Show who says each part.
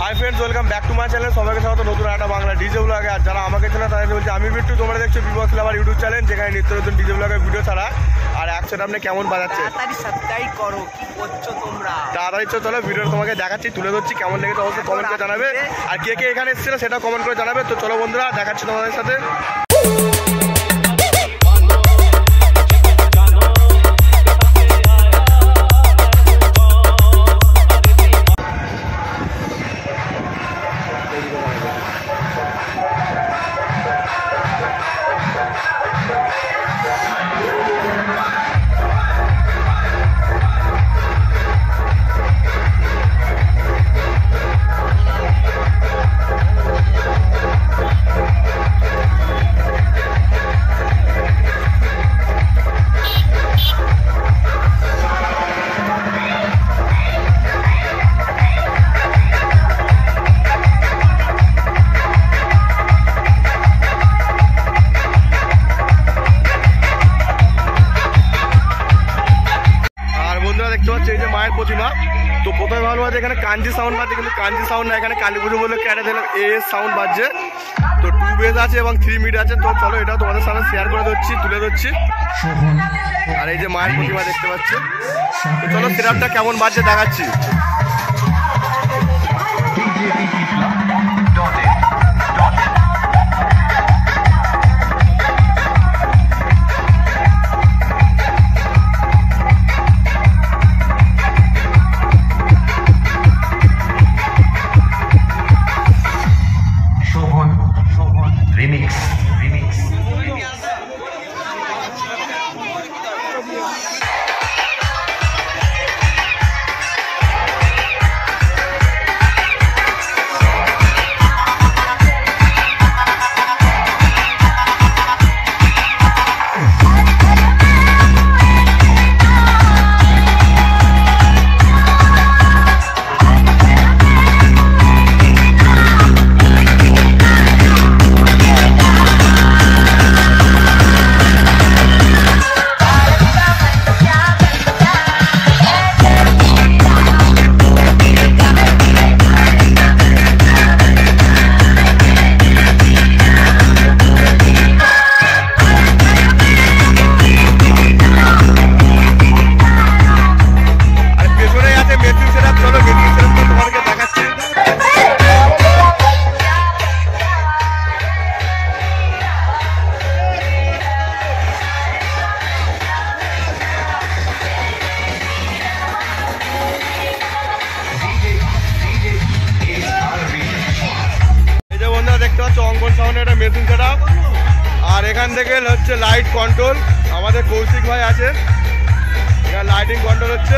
Speaker 1: High friends welcome back to my channel सबाई के स्वागत नतून एक बांगला डीजे ब्लगे और जरा चैनल ताদের বলছি আমি বিট্টু তোমরা দেখছো বিবক্স লাভার ইউটিউব চ্যানেল যেখানে নিত্য নতুন ডিজে ব্লগের ভিডিও ছাড়া আর একসাথে আপনি কেমন বাজাচ্ছে
Speaker 2: তাড়াতাড়ি সাবস্ক্রাইব করো কি করছো তোমরা
Speaker 1: তাড়াতাড়ি চলো ভিডিও তোমাকে দেখাচ্ছি তুলে ধরছি কেমন লেগেছে অবশ্যই কমেন্ট করে জানাবে আর কে কে এখানে এসেছিল সেটা কমেন্ট করে জানাবে তো চলো বন্ধুরা দেখাচ্ছি তোমাদের সাথে দেখতে পাচ্ছি এই যে মায়ের প্রতিমা তো প্রথমে ভালো আছে এখানে কাঞ্জি সাউন্ড বাজছে কিন্তু কাঞ্জি সাউন্ড না এখানে কালী পুজো বলে ক্যাটে দিলাম এএস সাউন্ড বাজছে তো 2 বেস আছে এবং 3 মিড আছে তো চলো এটাও তোমাদের সামনে শেয়ার করে দিচ্ছি তুলে দিচ্ছি আর এই যে মায়ের প্রতিমা দেখতে পাচ্ছি তো চলো সিরাপটা কেমন বাজছে দেখাচ্ছি
Speaker 3: Remix. দেখতে পাচ্ছ অঙ্কন সাউন্ডের একটা মেশিন সেটআপ আর এখান থেকে হচ্ছে লাইট কন্ট্রোল আমাদের কৌশিক ভাই আছে এখানে লাইটিং কন্ট্রোল হচ্ছে